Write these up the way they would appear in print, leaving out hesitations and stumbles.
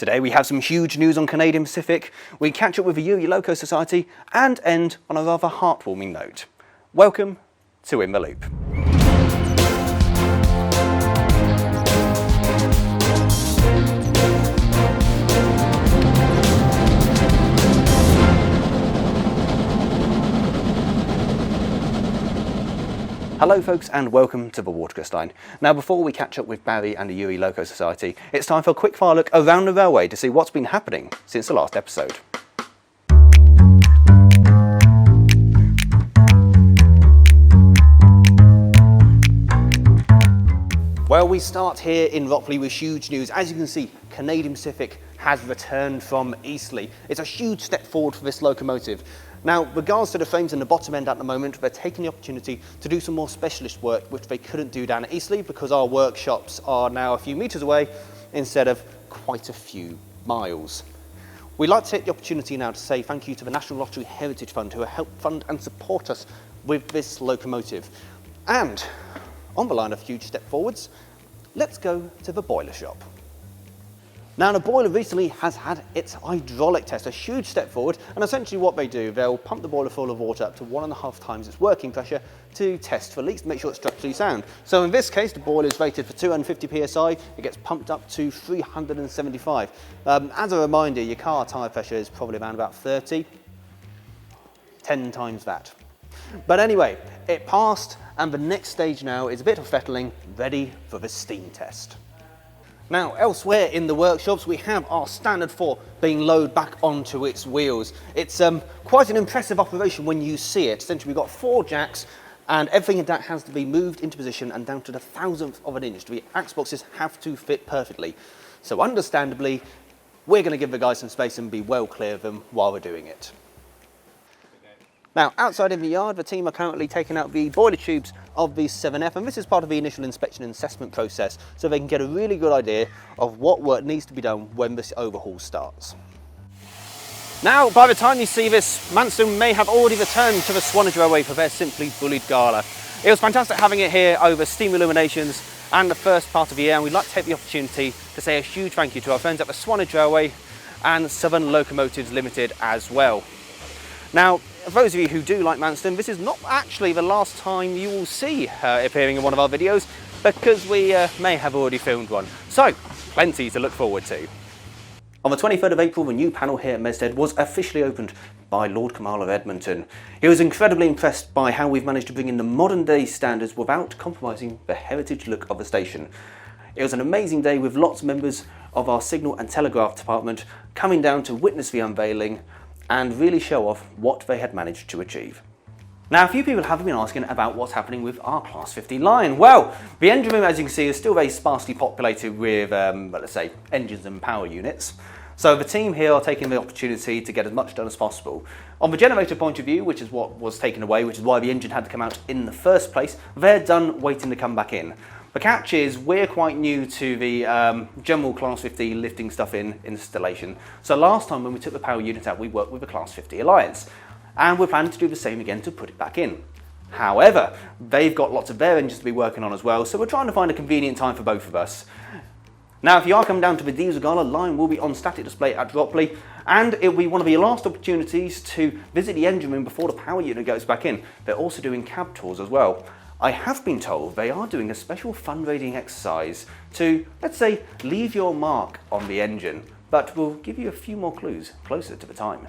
Today we have some huge news on Canadian Pacific, we catch up with the Urie Loco Society and end on a rather heartwarming note. Welcome to In the Loop. Hello folks and welcome to the Watercress Line. Now before we catch up with Barry and the Urie Loco Society, it's time for a quick fire look around the railway to see what's been happening since the last episode. Well, we start here in Rockley with huge news. As you can see, Canadian Pacific has returned from Eastleigh. It's a huge step forward for this locomotive. Now, regards to the frames in the bottom end at the moment, they're taking the opportunity to do some more specialist work, which they couldn't do down at Eastleigh because our workshops are now a few metres away instead of quite a few miles. We'd like to take the opportunity now to say thank you to the National Lottery Heritage Fund who have helped fund and support us with this locomotive. And on the line of huge step forwards, let's go to the boiler shop. Now the boiler recently has had its hydraulic test, a huge step forward, and essentially what they do, they'll pump the boiler full of water up to 1.5 times its working pressure to test for leaks, to make sure it's structurally sound. So in this case, the boiler is rated for 250 psi, it gets pumped up to 375. As a reminder, your car tyre pressure is probably around about 30, 10 times that. But anyway, it passed, and the next stage now is a bit of fettling, ready for the steam test. Now, elsewhere in the workshops, we have our standard 4 being loaded back onto its wheels. It's quite an impressive operation when you see it. Essentially, we've got 4 jacks, and everything in that has to be moved into position and down to the 1,000th of an inch. The axe boxes have to fit perfectly. So understandably, we're going to give the guys some space and be well clear of them while we're doing it. Now, outside in the yard, the team are currently taking out the boiler tubes of the 7F, and this is part of the initial inspection and assessment process, so they can get a really good idea of what work needs to be done when this overhaul starts. Now, by the time you see this, Manston may have already returned to the Swanage Railway for their Simply Bullied Gala. It was fantastic having it here over steam illuminations and the first part of the year, and we'd like to take the opportunity to say a huge thank you to our friends at the Swanage Railway and Southern Locomotives Limited as well. Now, for those of you who do like Manston, this is not actually the last time you will see her appearing in one of our videos because we may have already filmed one. So, plenty to look forward to. On the 23rd of April, the new panel here at Messtead was officially opened by Lord Kamal of Edmonton. He was incredibly impressed by how we've managed to bring in the modern day standards without compromising the heritage look of the station. It was an amazing day with lots of members of our signal and telegraph department coming down to witness the unveiling and really show off what they had managed to achieve. Now, a few people have been asking about what's happening with our Class 15 line. Well, the engine room, as you can see, is still very sparsely populated with, let's say, engines and power units. So the team here are taking the opportunity to get as much done as possible. On the generator point of view, which is what was taken away, which is why the engine had to come out in the first place, they're done waiting to come back in. The catch is we're quite new to the general Class 50 lifting stuff in installation. So last time when we took the power unit out, we worked with the Class 50 Alliance. And we're planning to do the same again to put it back in. However, they've got lots of their engines to be working on as well, so we're trying to find a convenient time for both of us. Now, if you are coming down to the Diesel Gala, line will be on static display at Rockley, and it will be one of your last opportunities to visit the engine room before the power unit goes back in. They're also doing cab tours as well. I have been told they are doing a special fundraising exercise to, let's say, leave your mark on the engine, but we'll give you a few more clues closer to the time.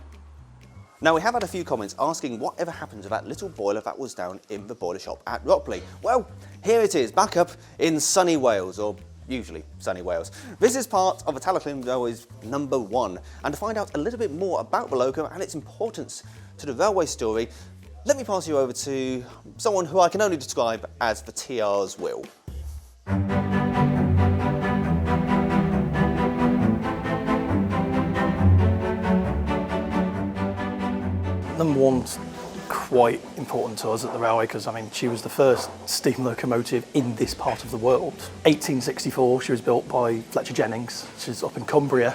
Now, we have had a few comments asking whatever happened to that little boiler that was down in the boiler shop at Rockley. Well, here it is, back up in sunny Wales, or usually sunny Wales. This is part of the Talyllyn Railway's number 1, and to find out a little bit more about the loco and its importance to the railway story, let me pass you over to someone who I can only describe as the TR's Will. Number 1's quite important to us at the railway because, I mean, she was the first steam locomotive in this part of the world. 1864, she was built by Fletcher Jennings. She's up in Cumbria,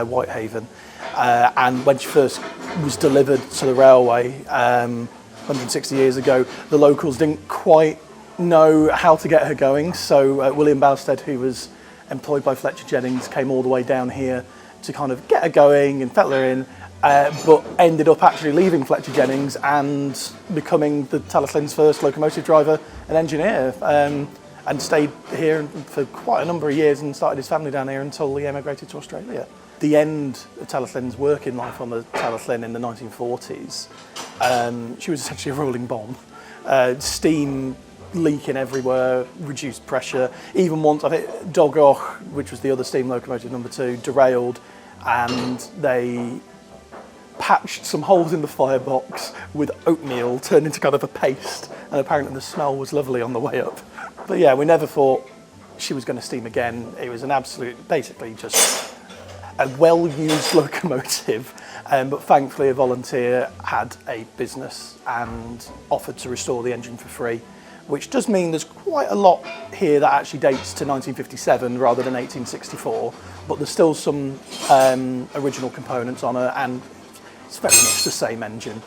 Whitehaven. And when she first was delivered to the railway, 160 years ago, the locals didn't quite know how to get her going. So William Bowstead, who was employed by Fletcher Jennings, came all the way down here to kind of get her going and settle her in, but ended up actually leaving Fletcher Jennings and becoming the Talyllyn's first locomotive driver and engineer, and stayed here for quite a number of years and started his family down here until he emigrated to Australia. The end of Talyllyn's working life on the Talyllyn in the 1940s, she was essentially a rolling bomb. Steam leaking everywhere, reduced pressure. Even once, I think, Dogoch, which was the other steam locomotive number 2, derailed, and they patched some holes in the firebox with oatmeal turned into kind of a paste, and apparently the smell was lovely on the way up. But yeah, we never thought she was going to steam again. It was an absolute, basically just a well-used locomotive, but thankfully a volunteer had a business and offered to restore the engine for free, which does mean there's quite a lot here that actually dates to 1957 rather than 1864, but there's still some original components on her, and it's very much the same engine,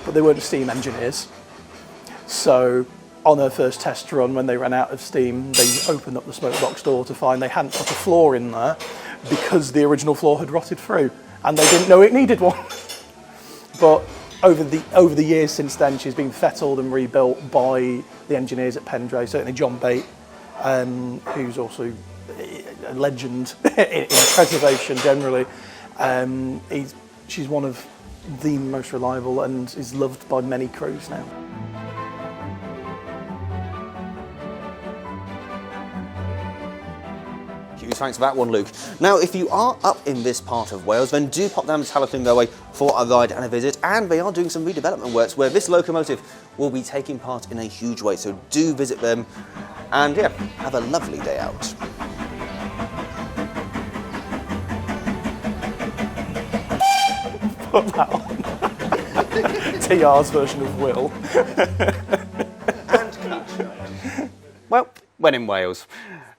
but they weren't steam engineers. So on her first test run, when they ran out of steam, they opened up the smoke box door to find they hadn't put a floor in there because the original floor had rotted through, and they didn't know it needed one. But over the years since then, she's been fettled and rebuilt by the engineers at Pendray, certainly John Bate, who's also a legend in preservation generally. She's one of the most reliable and is loved by many crews now. Huge thanks for that one, Luke. Now, if you are up in this part of Wales, then do pop down to Talyllyn Railway for a ride and a visit, and they are doing some redevelopment works where this locomotive will be taking part in a huge way, so do visit them, and yeah, have a lovely day out. Put that on. TR's version of Will. And cut. Well, when in Wales.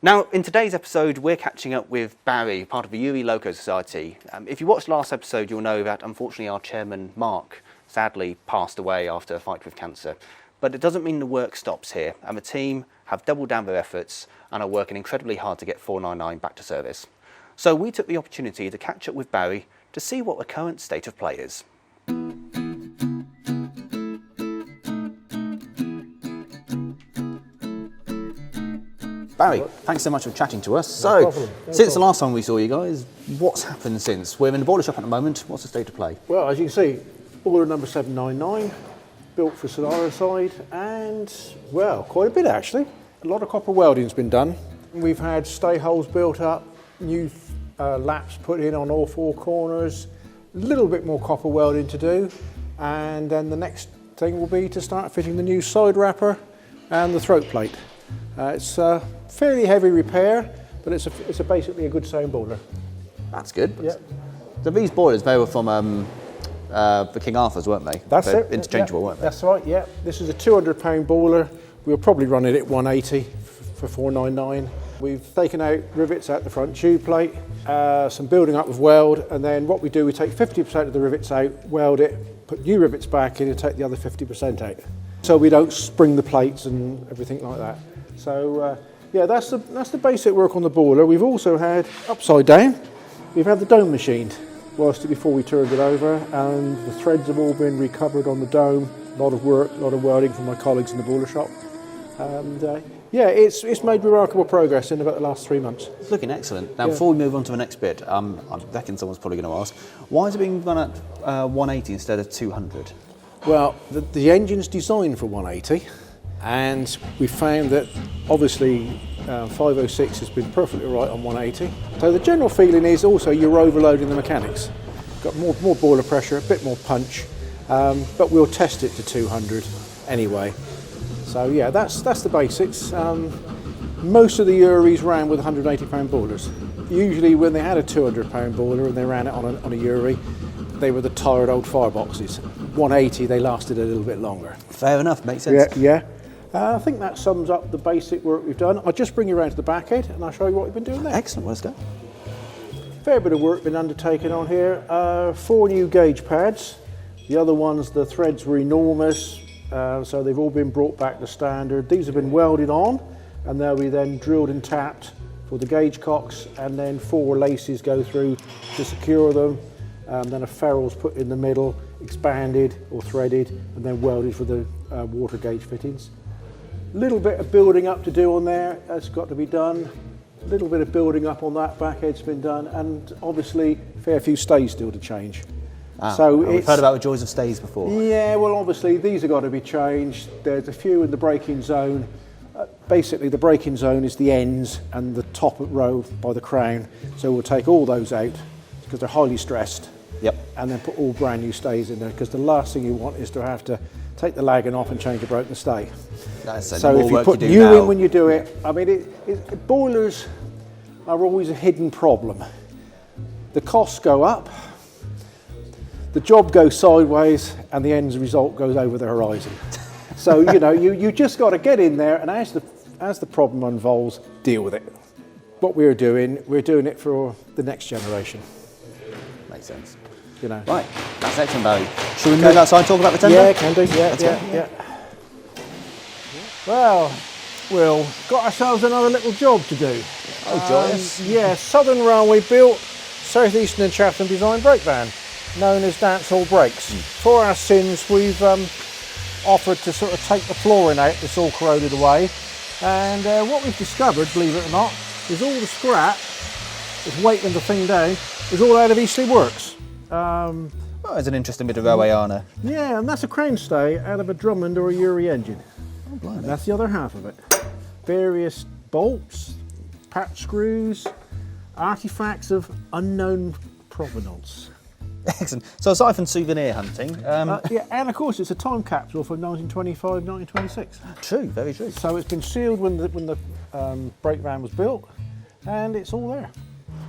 Now, in today's episode, we're catching up with Barry, part of the Urie Loco Society. If you watched last episode, you'll know that, unfortunately, our chairman, Mark, sadly passed away after a fight with cancer. But it doesn't mean the work stops here, and the team have doubled down their efforts and are working incredibly hard to get 499 back to service. So we took the opportunity to catch up with Barry to see what the current state of play is. Barry, thanks so much for chatting to us. No problem. Since the last time we saw you guys, what's happened since? We're in the boiler shop at the moment. What's the state of play? Well, as you can see, boiler number 799, built for Sonara side, and, well, quite a bit actually. A lot of copper welding's been done. We've had stay holes built up, new laps put in on all 4 corners, a little bit more copper welding to do, and then the next thing will be to start fitting the new side wrapper and the throat plate. It's a fairly heavy repair, but it's basically a good sailing boiler. That's good. Yeah. So these boilers, they were from the King Arthur's, weren't they? That's They're it. interchangeable, Yeah, weren't they? that's right, yeah. This is a 200-pound boiler. We'll probably run it at 180 for 499. We've taken out rivets at the front tube plate, some building up with weld, and then what we do, we take 50% of the rivets out, weld it, put new rivets back in and take the other 50% out. So we don't spring the plates and everything like that. So yeah, that's the basic work on the boiler. We've also had, upside down, we've had the dome machined before we turned it over, and the threads have all been recovered on the dome. A lot of work, a lot of welding from my colleagues in the boiler shop. And yeah, it's made remarkable progress in about the last 3 months. It's looking excellent. Now, Yeah. before we move on to the next bit, I reckon someone's probably going to ask, why is it being run at 180 instead of 200? Well, the engine's designed for 180, and we found that obviously 506 has been perfectly right on 180. So the general feeling is also you're overloading the mechanics. Got more boiler pressure, a bit more punch, but we'll test it to 200 anyway. So yeah, that's the basics. Most of the Uries ran with 180-pound boilers. Usually when they had a 200-pound boiler and they ran it on a Urie, they were the tired old fireboxes. 180, they lasted a little bit longer. Fair enough, makes sense. Yeah. I think that sums up the basic work we've done. I'll just bring you around to the back end and I'll show you what we've been doing there. Excellent, well, let's go. Fair bit of work been undertaken on here. 4 new gauge pads. The other ones, the threads were enormous, so they've all been brought back to standard. These have been welded on, and they'll be then drilled and tapped for the gauge cocks, and then 4 laces go through to secure them. Then a ferrule's put in the middle, expanded or threaded, and then welded for the water gauge fittings. Little bit of building up to do on there, that's got to be done. A little bit of building up on that back head's been done, and obviously a fair few stays still to change. So we've heard about the joys of stays before. Yeah, well obviously these have got to be changed. There's a few in the braking zone. Basically the braking zone is the ends and the top row by the crown. So we'll take all those out because they're highly stressed. Yep. And then put all brand new stays in there, because the last thing you want is to have to take the lagging off and change a broken stay. So if you put new in when you do it, I mean, boilers are always a hidden problem. The costs go up, the job goes sideways, and the end result goes over the horizon. So you know, you just got to get in there, and as the problem unfolds, deal with it. What we're doing it for the next generation. Makes sense. You know. Right, that's excellent, Barry. Should we move outside and talk about the tender? Yeah, can do. Yeah. Well, we've got ourselves another little job to do. Oh, joyous. Yeah, Southern Railway built South Eastern and Chatham design brake van, known as Dancehall Brakes. For our sins, we've offered to sort of take the flooring out that's all corroded away, and what we've discovered, believe it or not, is all the scrap that's weighting the thing down is all out of Eastleigh Works. Well, it's an interesting bit of railway honour. Yeah, and that's a crane stay out of a Drummond or a Urie engine. Oh, blimey. And that's the other half of it. Various bolts, patch screws, artefacts of unknown provenance. Excellent. So aside from souvenir hunting... yeah, and of course it's a time capsule from 1925, 1926. True, very true. So it's been sealed when the brake van was built, and it's all there.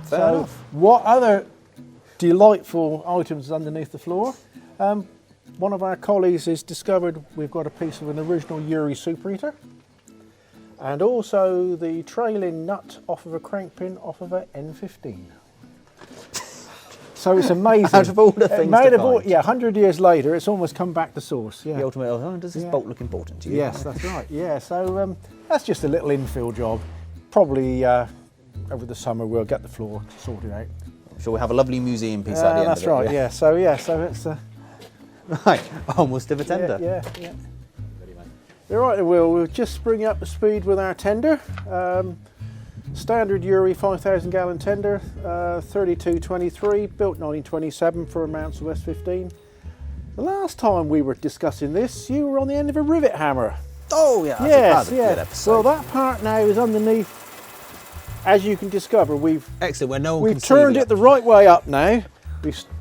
Fair enough. What other delightful items underneath the floor? One of our colleagues has discovered we've got a piece of an original Urie superheater, and also the trailing nut off of a crank pin off of a N15. So it's amazing. Out of all the things to find. Yeah, 100 years later, it's almost come back to source. Yeah. The ultimate, does this bolt look important to you? Yes, that's right. Yeah, so that's just a little infill job. Probably over the summer we'll get the floor sorted out. I'm sure we'll have a lovely museum piece at the end of it. That's right, yeah. So it's... right, almost to the tender. Yeah. You're right, we'll just bring you up to speed with our tender. Standard Urie 5,000 gallon tender, 3223, built 1927 for a Mansell S15. The last time we were discussing this, you were on the end of a rivet hammer. Oh yeah, yes. Well, that part now is underneath. As you can discover, we've turned it the right way up now.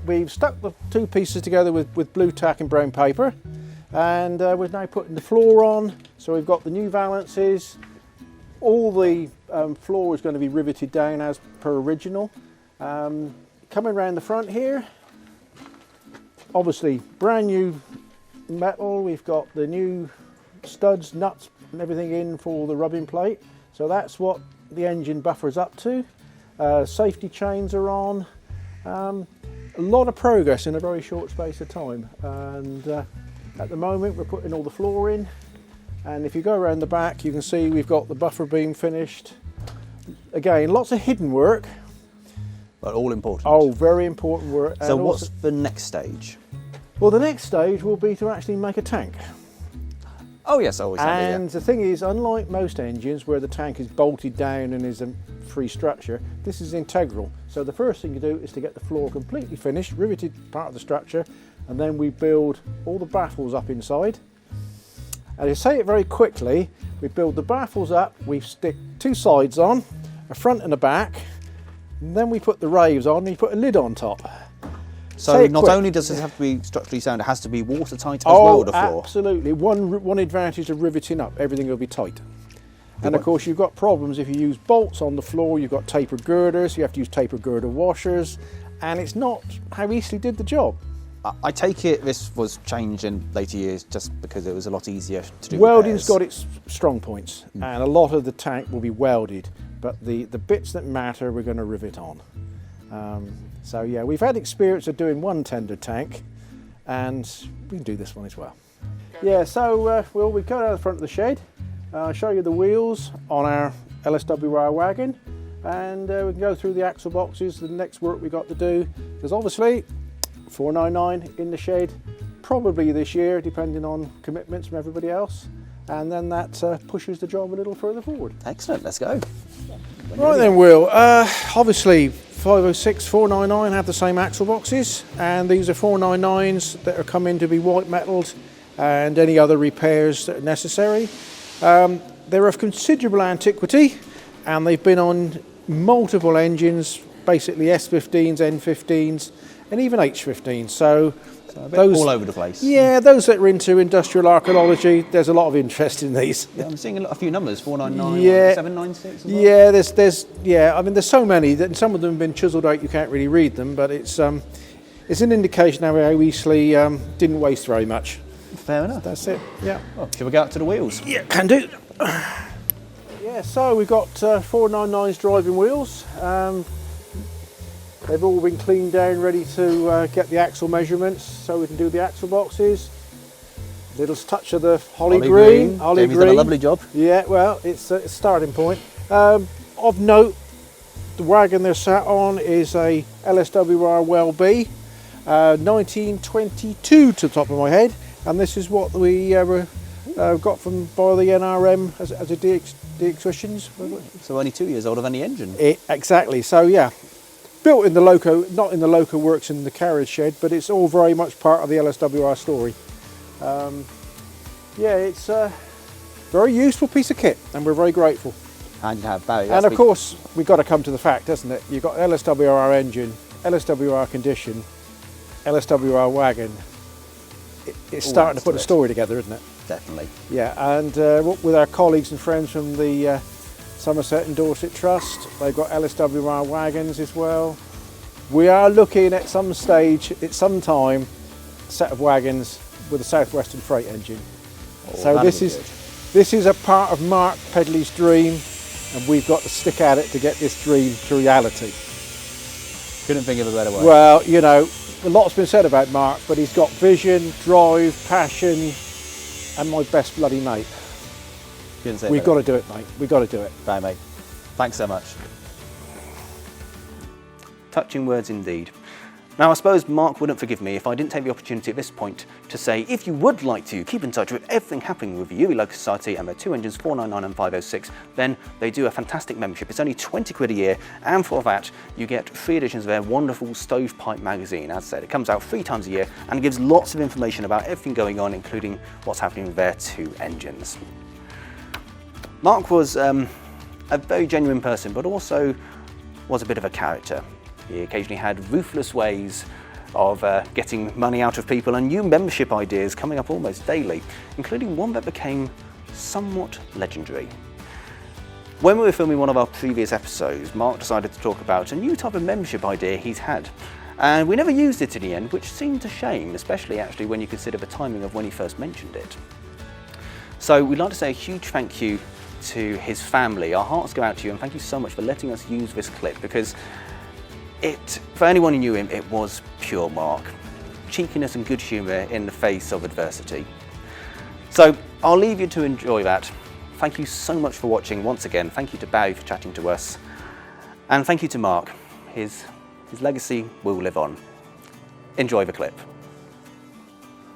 We've stuck the two pieces together with blue tack and brown paper, and we're now putting the floor on. So we've got the new valances. All the floor is going to be riveted down as per original. Coming around the front here, obviously brand new metal. We've got the new studs, nuts and everything in for the rubbing plate. So that's what the engine buffer's up to. Safety chains are on. A lot of progress in a very short space of time. And at the moment we're putting all the floor in. And if you go around the back, you can see we've got the buffer beam finished. Again, lots of hidden work. But all important. Oh, very important work. So what's the next stage? Well, the next stage will be to actually make a tank. Oh yes, always. And the thing is, unlike most engines where the tank is bolted down and is a free structure, this is integral. So the first thing you do is to get the floor completely finished, riveted part of the structure, and then we build all the baffles up inside. And to say it very quickly, we build the baffles up, we stick two sides on, a front and a back, and then we put the raves on and you put a lid on top. So not only does it have to be structurally sound, it has to be watertight as well, the floor. Absolutely. One advantage of riveting up, everything will be tight. And of course you've got problems if you use bolts on the floor, you've got taper girders, you have to use taper girder washers, and it's not how Eastleigh did the job. I take it this was changed in later years just because it was a lot easier to do. Welding's got its strong points, and a lot of the tank will be welded, but the bits that matter we're going to rivet on. So yeah, we've had experience of doing one tender tank, and we can do this one as well. Yeah, so we go down the front of the shed. I'll show you the wheels on our LSWR wagon. and we can go through the axle boxes, the next work we got to do, because obviously 499 in the shed, probably this year, depending on commitments from everybody else, and then that pushes the job a little further forward. Excellent, let's go. Right then, Will, obviously 506, 499 have the same axle boxes, and these are 499s that are coming to be white metalled and any other repairs that are necessary. They're of considerable antiquity, and they've been on multiple engines, basically S15s, N15s, and even H15s. So a bit all over the place. Yeah, those that are into industrial archaeology, there's a lot of interest in these. Yeah, I'm seeing a few numbers, 499, Yeah. 796 as well. Yeah, I mean, there's so many that some of them have been chiselled out, you can't really read them, but it's an indication of how Eastleigh didn't waste very much. Fair enough. That's it, yeah. Well, shall we go up to the wheels? Yeah, can do. Yeah, so we've got 499's driving wheels. They've all been cleaned down, ready to get the axle measurements so we can do the axle boxes. Little touch of the holly green. Jamie's done a lovely job. Yeah, well, it's a starting point. Of note, the wagon they're sat on is a LSWR Well B, 1922 to the top of my head, and this is what we got from by the NRM as a de-exhibitions. So only 2 years older than the engine. Exactly, so yeah. Built in the Loco, not in the Loco works in the carriage shed, but it's all very much part of the LSWR story. Yeah, it's a very useful piece of kit, and we're very grateful. And you have Barry. And of course, we've got to come to the fact, hasn't it? You've got LSWR engine, LSWR condition, LSWR wagon. It's starting to put a story together, isn't it? Definitely. Yeah, and with our colleagues and friends from the Somerset and Dorset Trust, they've got LSWR wagons as well. We are looking at some stage, at some time, a set of wagons with a Southwestern freight engine. So this is a part of Mark Pedley's dream, and we've got to stick at it to get this dream to reality. Couldn't think of a better way. Well, you know, a lot's been said about Mark, but he's got vision, drive, passion, and my best bloody mate. We've got to do it, mate. We've got to do it. Bye, mate. Thanks so much. Touching words indeed. Now, I suppose Mark wouldn't forgive me if I didn't take the opportunity at this point to say, if you would like to keep in touch with everything happening with the Urie Loco Society and their two engines, 499 and 506, then they do a fantastic membership. It's only 20 quid a year, and for that, you get 3 editions of their wonderful Stovepipe magazine. As I said, it comes out 3 times a year and it gives lots of information about everything going on, including what's happening with their 2 engines. Mark was a very genuine person, but also was a bit of a character. He occasionally had ruthless ways of getting money out of people and new membership ideas coming up almost daily, including one that became somewhat legendary. When we were filming one of our previous episodes, Mark decided to talk about a new type of membership idea he's had. And we never used it in the end, which seemed a shame, especially actually when you consider the timing of when he first mentioned it. So we'd like to say a huge thank you to his family. Our hearts go out to you, and thank you so much for letting us use this clip, because for anyone who knew him, it was pure Mark. Cheekiness and good humour in the face of adversity. So I'll leave you to enjoy that. Thank you so much for watching once again. Thank you to Barry for chatting to us. And thank you to Mark. His legacy will live on. Enjoy the clip.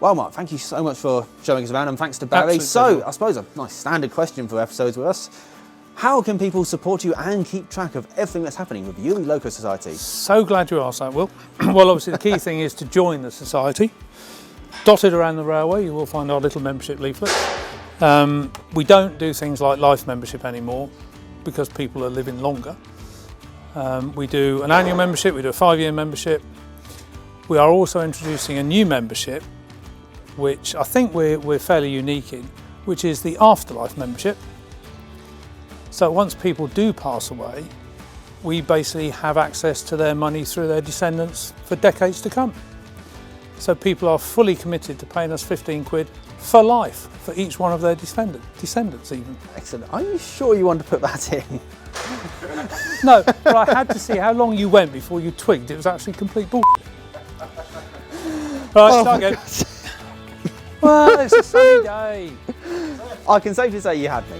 Well, Mark, thank you so much for showing us around, and thanks to Barry. So, I suppose a nice standard question for episodes with us. How can people support you and keep track of everything that's happening with the Urie Loco Society? So glad you asked that, Will. Well, obviously the key thing is to join the society. Dotted around the railway, you will find our little membership leaflet. We don't do things like life membership anymore because people are living longer. We do an annual membership, we do a 5-year membership. We are also introducing a new membership, which I think we're fairly unique in, which is the afterlife membership. So once people do pass away, we basically have access to their money through their descendants for decades to come. So people are fully committed to paying us 15 quid for life for each one of their descendants even. Excellent. Are you sure you want to put that in? No, but I had to see how long you went before you twigged it was actually complete bullshit. Right, start again. Well, it's a sunny day. I can safely say you had me.